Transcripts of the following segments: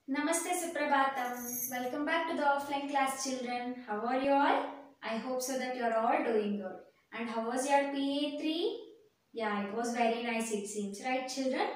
Namaste Suprabhatam. Welcome back to the offline class, children. How are you all? I hope so that you are all doing good. And how was your PA3? Yeah, it was very nice it seems, right children?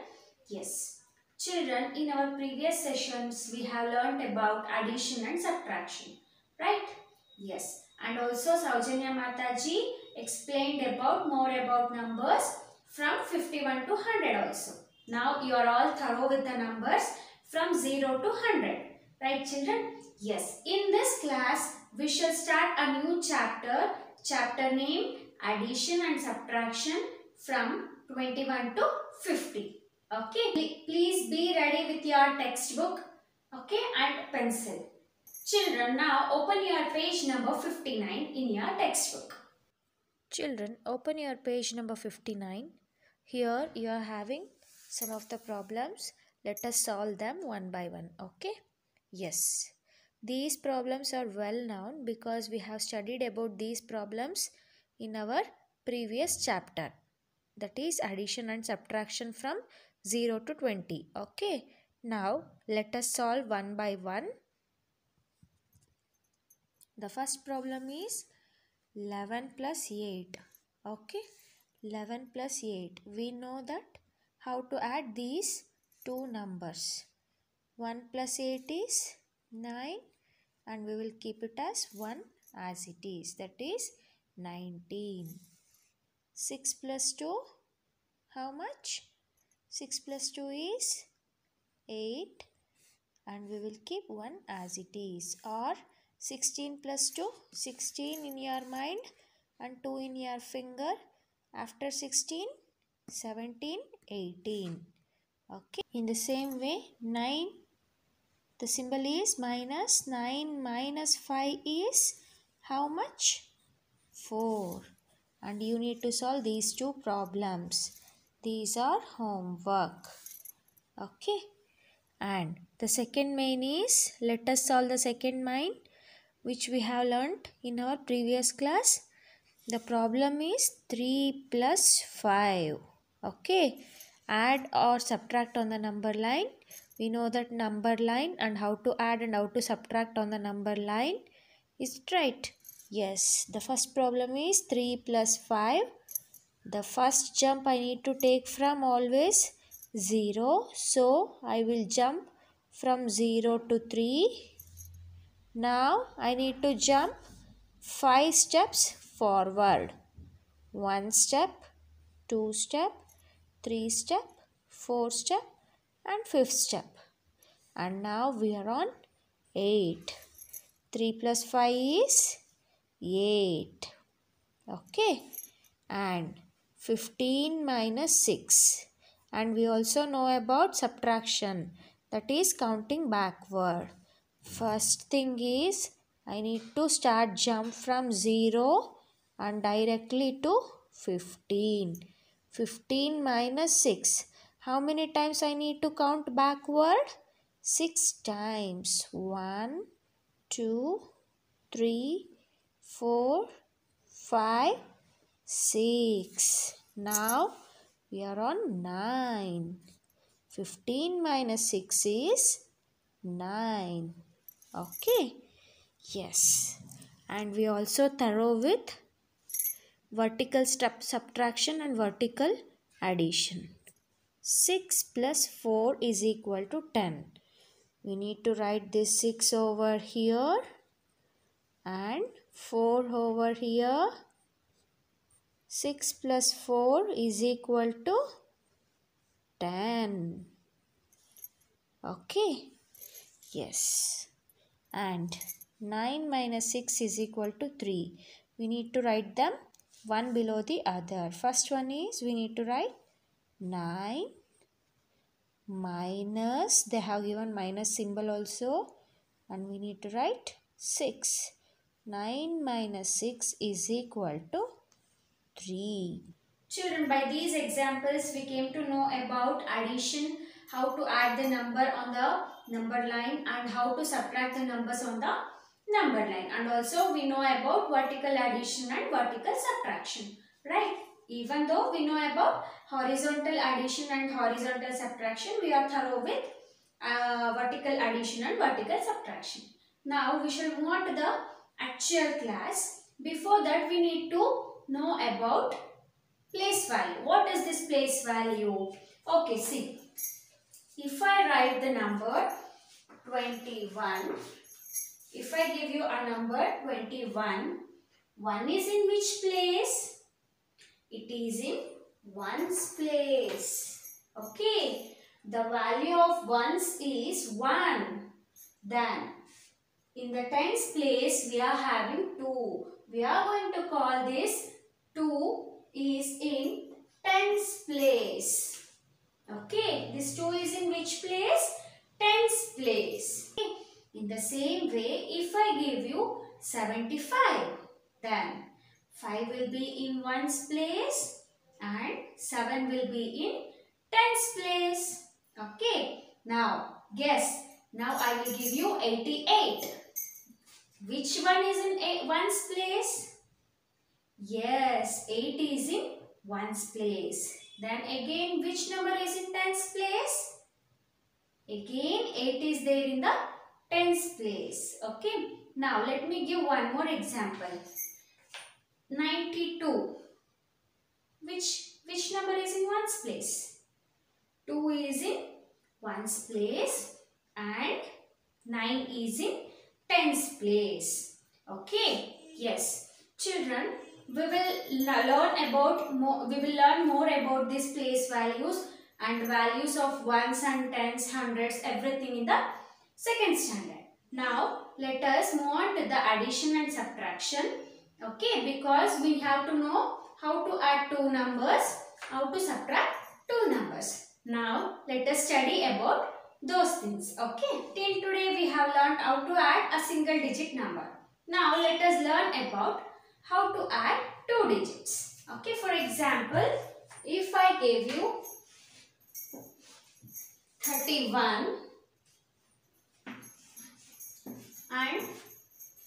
Yes. Children, in our previous sessions, we have learnt about addition and subtraction, right? Yes. And also Saujanya Mataji explained about more about numbers from 51 to 100 also. Now you are all thorough with the numbers from 0 to 100. Right children? Yes. In this class, we shall start a new chapter. Chapter name Addition and Subtraction from 21 to 50. Okay. Please be ready with your textbook. Okay. And pencil. Children, now open your page number 59 in your textbook. Children, open your page number 59. Here you are having some of the problems. Let us solve them one by one. Okay? Yes. These problems are well known because we have studied about these problems in our previous chapter. That is addition and subtraction from 0 to 20. Okay? Now let us solve one by one. The first problem is 11 plus 8. Okay, 11 plus 8. We know that how to add these two numbers. 1 plus 8 is 9 and we will keep it as 1 as it is. That is 19. 6 plus 2, how much? 6 plus 2 is 8 and we will keep 1 as it is. Or 16 plus 2, 16 in your mind and 2 in your finger. After 16, 17, 18. Okay. In the same way, 9, the symbol is minus. 9 minus 5 is how much? 4. And you need to solve these two problems. These are homework. Okay. And the second main is, let us solve the second main which we have learnt in our previous class. The problem is 3 plus 5. Okay. Add or subtract on the number line. We know that number line and how to add and how to subtract on the number line. Is it right? Yes. The first problem is 3 plus 5. The first jump I need to take from always 0. So I will jump from 0 to 3. Now I need to jump 5 steps forward. 1 step, 2 step, 3 step, 4 step and 5th step. And now we are on 8. 3 plus 5 is 8. Okay. And 15 minus 6. And we also know about subtraction. That is counting backward. First thing is I need to start jump from 0 and directly to 15. 15 minus 6. How many times I need to count backward? 6 times. 1, 2, 3, 4, 5, 6. Now we are on 9. 15 minus 6 is 9. Okay. Yes. And we also thorough with vertical subtraction and vertical addition. 6 plus 4 is equal to 10. We need to write this 6 over here and 4 over here. 6 plus 4 is equal to 10. Okay. Yes. And 9 minus 6 is equal to 3. We need to write them one below the other. First one is we need to write 9 minus, they have given minus symbol also, and we need to write 6. 9 minus 6 is equal to 3. Children, by these examples, we came to know about addition, how to add the number on the number line and how to subtract the numbers on the number line. And also we know about vertical addition and vertical subtraction, right? Even though we know about horizontal addition and horizontal subtraction, we are thorough with vertical vertical addition and vertical subtraction. Now we shall move on to the actual class. Before that we need to know about place value. What is this place value? Okay, see. If I write the number 21, if I give you a number 21, 1 is in which place? It is in ones place. Okay. The value of ones is 1. Then in the tens place we are having 2. We are going to call this 2 is in tens place. Okay. This 2 is in which place? Tens place. Okay. In the same way, if I give you 75, then 5 will be in ones place and 7 will be in tens place. Okay. Now, guess. Now I will give you 88. Which one is in ones place? Yes, 8 is in ones place. Then again, which number is in tens place? Again, 8 is there in the tens place. Okay. Now, let me give one more example. 92. Which number is in ones place? 2 is in ones place and 9 is in tens place. Okay. Yes. Children, we will learn more about these place values and values of ones and tens, hundreds, everything in the second standard. Now, let us move on to the addition and subtraction. Okay, because we have to know how to add two numbers, how to subtract two numbers. Now, let us study about those things. Okay, till today we have learned how to add a single digit number. Now, let us learn about how to add two digits. Okay, for example, if I gave you 31 and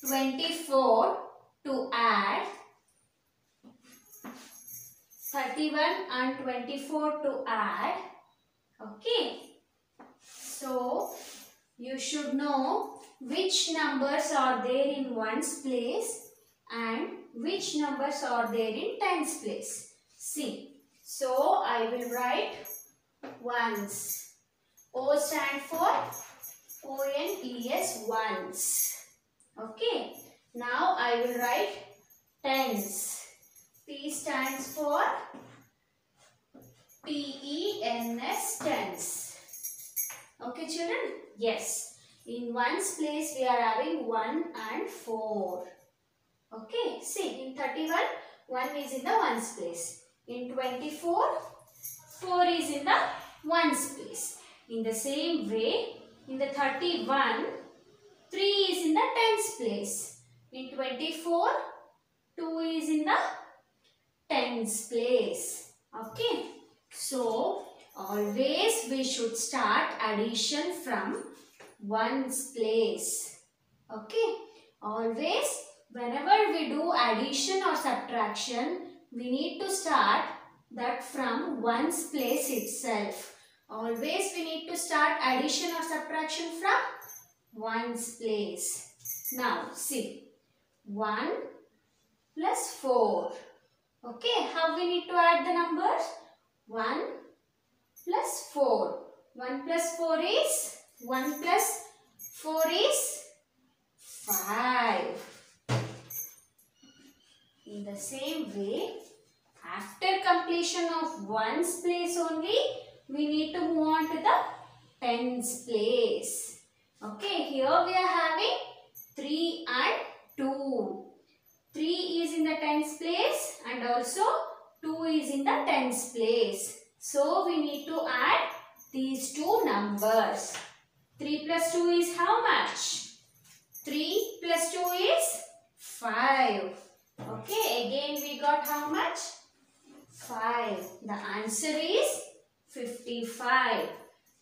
24 to add, 31 and 24 to add. Okay, so you should know which numbers are there in ones place and which numbers are there in tens place. See, so I will write ones. O stand for O-N-E-S, ones. Okay, now I will write tens. T stands for T-E-N-S, tens. Okay, children? Yes. In ones place, we are having 1 and 4. Okay. See, in 31, 1 is in the ones place. In 24, 4 is in the ones place. In the same way, in the 31, 3 is in the tens place. In 24, 2 is in the tens place. Okay. So, always we should start addition from ones place. Okay. Always whenever we do addition or subtraction, we need to start that from ones place itself. Always we need to start addition or subtraction from ones place. Now see, 1 plus 4. Okay, how we need to add the numbers? 1 plus 4. 1 plus 4 is? 1 plus 4 is 5. In the same way, after completion of ones place only, we need to move on to the tens place. Okay, here we are having 3 and 2. 3 is in the tens place and also 2 is in the tens place. So, we need to add these two numbers. 3 plus 2 is how much? 3 plus 2 is 5. Okay, again we got how much? 5. The answer is 55.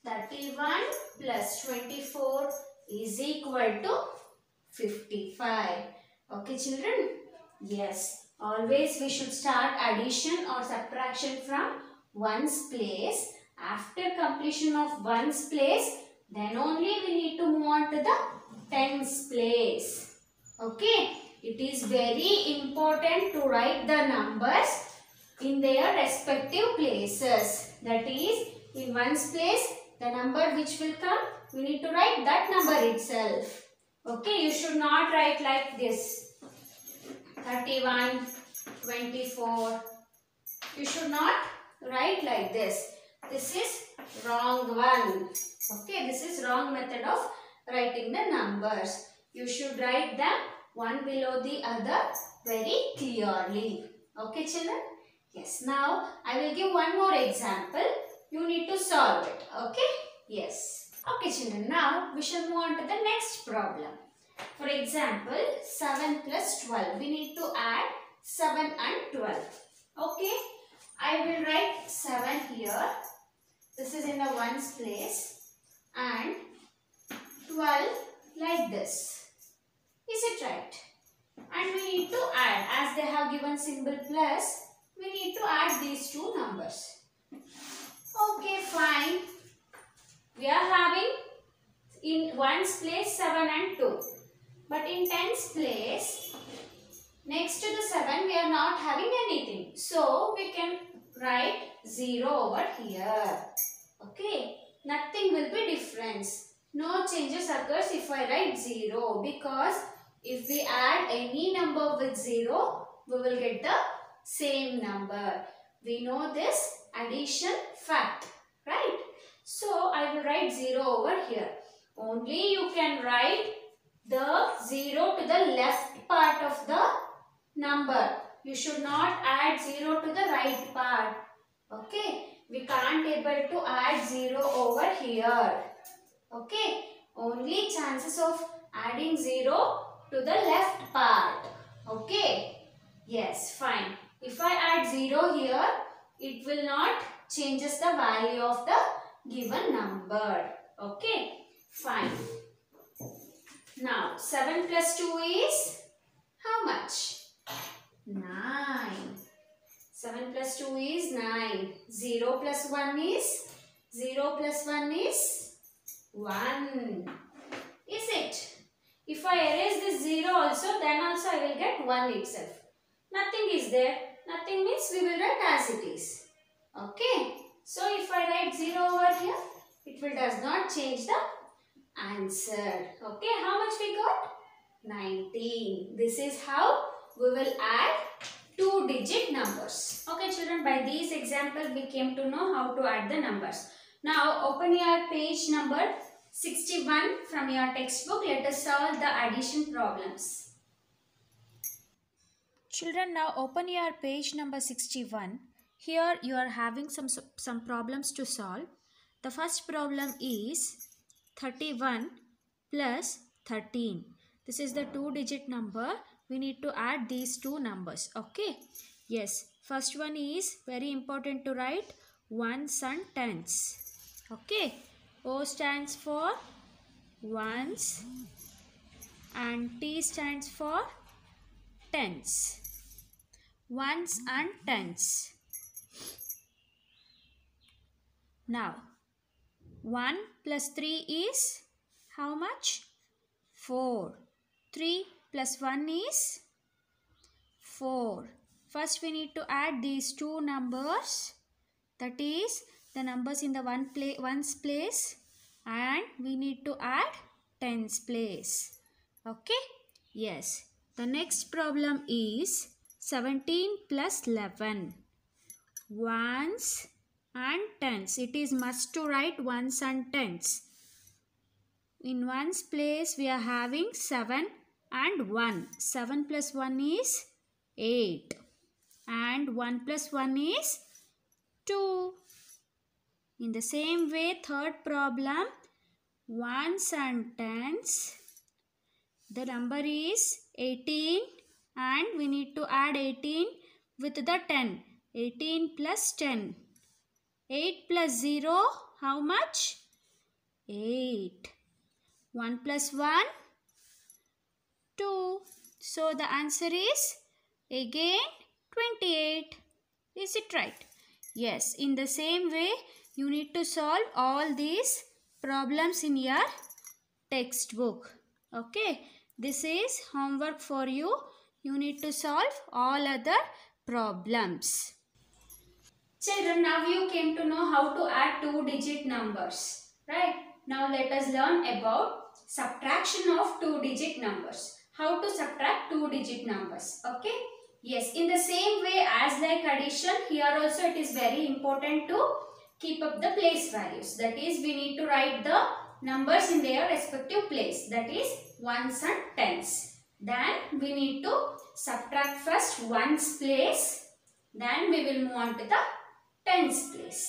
31 plus 24 is equal to 55. Okay, children? Yes. Always we should start addition or subtraction from ones place. After completion of ones place, then only we need to on to the tens place. Okay. It is very important to write the numbers in their respective places. That is, in ones place, the number which will come, we need to write that number itself. Okay, you should not write like this. 31, 24. You should not write like this. This is wrong one. Okay, this is wrong method of writing the numbers. You should write them one below the other very clearly. Okay, children? Yes. Now, I will give one more example. You need to solve it. Okay? Yes. Okay, children. Now, we shall move on to the next problem. For example, 7 plus 12. We need to add 7 and 12. Okay? I will write 7 here. This is in the ones place. And 12 like this. Is it right? And we need to add, as they have given symbol plus, we need to add these two numbers. Okay, fine. We are having in ones place 7 and 2. But in tens place, next to the 7, we are not having anything. So, we can write 0 over here. Okay. Nothing will be difference. No changes occurs if I write 0, because if we add any number with 0, we will get the same number. We know this addition fact, right? So, I will write 0 over here. Only you can write the 0 to the left part of the number. You should not add 0 to the right part. Okay? We can't able to add 0 over here. Okay? Only chances of adding 0 to the left part. Okay? Yes, fine. If I add 0 here, it will not changes the value of the given number. Okay? Fine. Now, 7 plus 2 is how much? 9. 7 plus 2 is 9. 0 plus 1 is? 0 plus 1 is 1. Is it? If I erase this 0 also, then also I will get 1 itself. Nothing is there. Nothing means we will write as it is. Okay. So, if I write 0 over here, it will does not change the answer. Okay. How much we got? 19. This is how we will add 2-digit numbers. Okay, children. By these examples, we came to know how to add the numbers. Now, open your page number 61 from your textbook. Let us solve the addition problems. Children, now open your page number 61. Here you are having some problems to solve. The first problem is 31 plus 13. This is the 2-digit number. We need to add these two numbers. Okay. Yes. First one is very important to write ones and tens. Okay. O stands for ones and T stands for tens. Ones and tens. Now, 1 plus 3 is how much? 4. 3 plus 1 is 4. First we need to add these two numbers. That is the numbers in the ones place, and we need to add tens place. Okay? Yes. The next problem is 17 plus 11. Ones and tens. It is must to write ones and tens. In ones place we are having 7 and 1. 7 plus 1 is 8. And 1 plus 1 is 2. In the same way, third problem, ones and tens. The number is 18 and we need to add 18 with the 10. 18 plus 10. 8 plus 0, how much? 8. 1 plus 1, 2. So the answer is again 28. Is it right? Yes. In the same way, you need to solve all these problems in your textbook. Okay, this is homework for you. You need to solve all other problems. Children, now you came to know how to add two-digit numbers, right? Now let us learn about subtraction of two-digit numbers. How to subtract two-digit numbers, okay? Yes, in the same way as like addition, here also it is very important to keep up the place values. That is, we need to write the numbers in their respective place. That is, ones and tens. Then we need to subtract first ones place. Then we will move on to the tens place.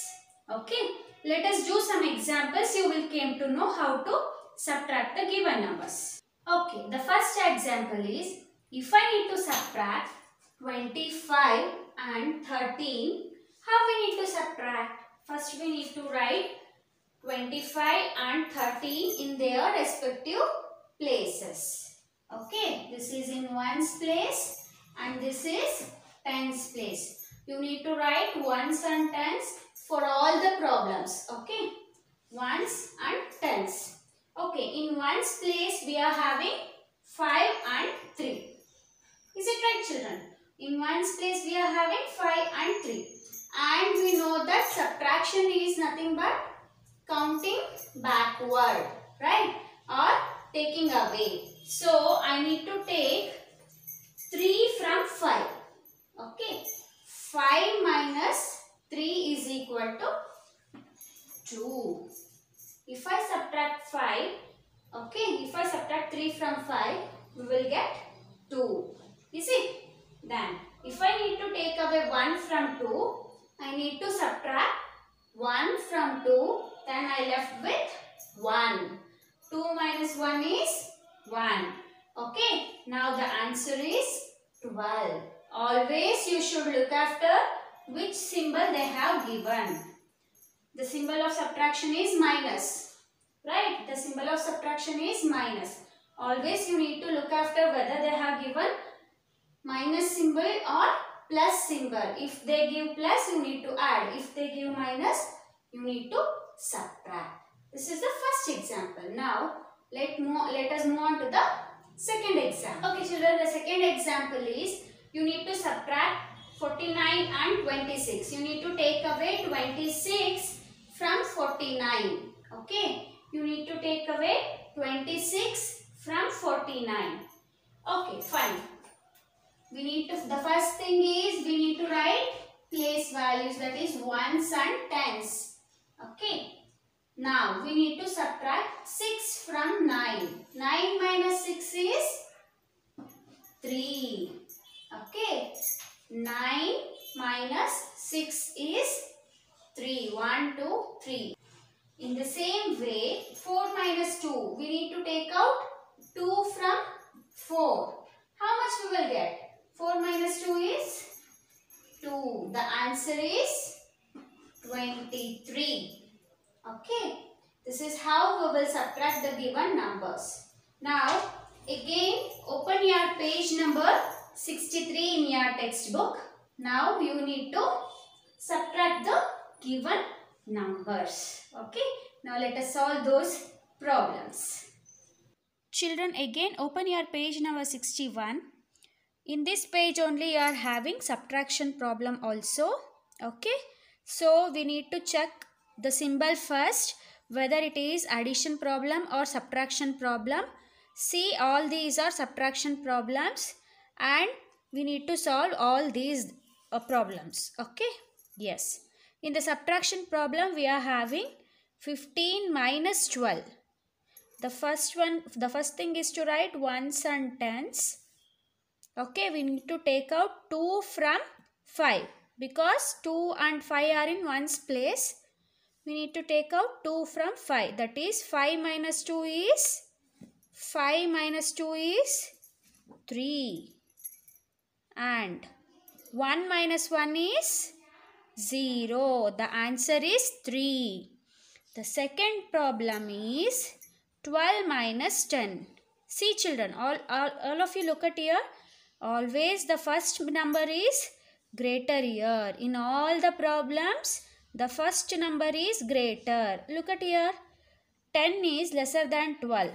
Okay. Let us do some examples. You will came to know how to subtract the given numbers. Okay. The first example is, if I need to subtract 25 and 13, how we need to subtract? First we need to write 25 and 13 in their respective places. Okay. This is in ones place and this is tens place. You need to write ones and tens for all the problems. Okay. Ones and tens. Okay. In ones place we are having 5 and 3. Is it right, children? In ones place we are having 5 and 3. And we know that subtraction is nothing but counting backward. Right? Or taking away. So I need to take 3 from 5. Okay. 5 minus 3 is equal to 2. If I subtract 5, okay, if I subtract 3 from 5, we will get 2. Is it? Then, if I need to take away 1 from 2, I need to subtract 1 from 2, then I left with 1. 2 minus 1 is 1. Okay, now the answer is 12. Always you should look after which symbol they have given. The symbol of subtraction is minus. Right? The symbol of subtraction is minus. Always you need to look after whether they have given minus symbol or plus symbol. If they give plus, you need to add. If they give minus, you need to subtract. This is the first example. Now, let us move on to the second example. Okay, children, the second example is, you need to subtract 49 and 26. You need to take away 26 from 49. Okay. You need to take away 26 from 49. Okay, fine. The first thing is, we need to write place values, that is ones and tens. Okay. Now, we need to subtract 6 from 9. 9 minus 6 is 3. Okay. 9 minus 6 is 3. 1, 2, 3. In the same way, 4 minus 2. We need to take out 2 from 4. How much we will get? 4 minus 2 is 2. The answer is 23. Okay. This is how we will subtract the given numbers. Now, again, open your page number 63 in your textbook. Now, you need to subtract the given numbers. Okay. Now, let us solve those problems. Children, again, open your page number 61. In this page only, you are having subtraction problem also. Okay. So, we need to check the symbol first, whether it is addition problem or subtraction problem. See, all these are subtraction problems and we need to solve all these problems. Okay. Yes. In the subtraction problem, we are having 15 minus 12. The first thing is to write ones and tens. Okay, we need to take out 2 from 5 because 2 and 5 are in ones place. We need to take out 2 from 5. That is 5 minus 2 is 3. And 1 minus 1 is 0. The answer is 3. The second problem is 12 minus 10. See children, all of you look at here. Always the first number is greater here. In all the problems, the first number is greater. Look at here. 10 is lesser than 12.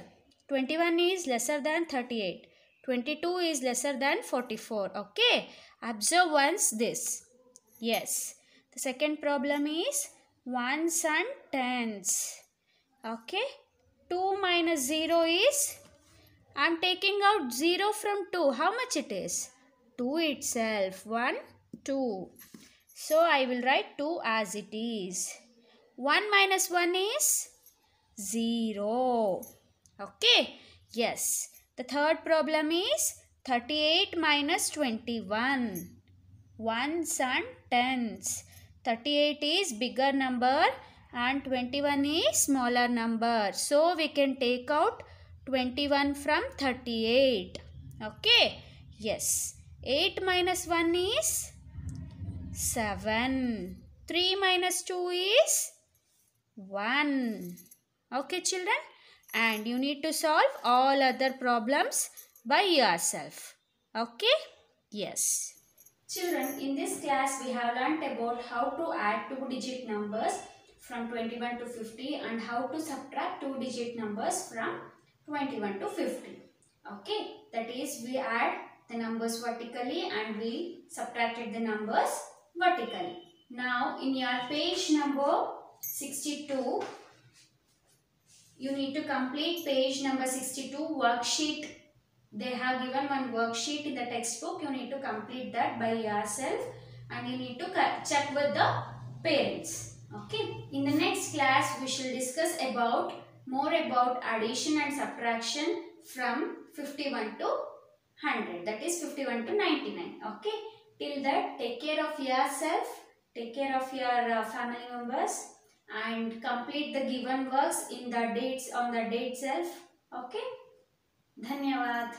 21 is lesser than 38. 22 is lesser than 44. Okay. Observe once this. Yes. The second problem is ones and tens. Okay. 2 minus 0 is, I am taking out 0 from 2. How much it is? 2 itself. 1, 2. So I will write 2 as it is. 1 minus 1 is 0. Okay. Yes. The third problem is 38 minus 21. Ones and tens. 38 is bigger number and 21 is smaller number. So we can take out 21 from 38. Okay. Yes. 8 minus 1 is 7. 3 minus 2 is 1. Okay, children? And you need to solve all other problems by yourself. Okay? Yes. Children, in this class we have learnt about how to add two-digit numbers from 21 to 50 and how to subtract two-digit numbers from 21 to 50. Okay? That is, we add the numbers vertically and we subtracted the numbers vertically. Now, in your page number 62, you need to complete page number 62 worksheet. They have given one worksheet in the textbook. You need to complete that by yourself and you need to check with the parents. Okay. In the next class, we shall discuss more about addition and subtraction from 51 to 100. That is 51 to 99. Okay. Till that, take care of yourself. Take care of your family members and complete the given works in the dates on the date itself. Okay. धन्यवाद.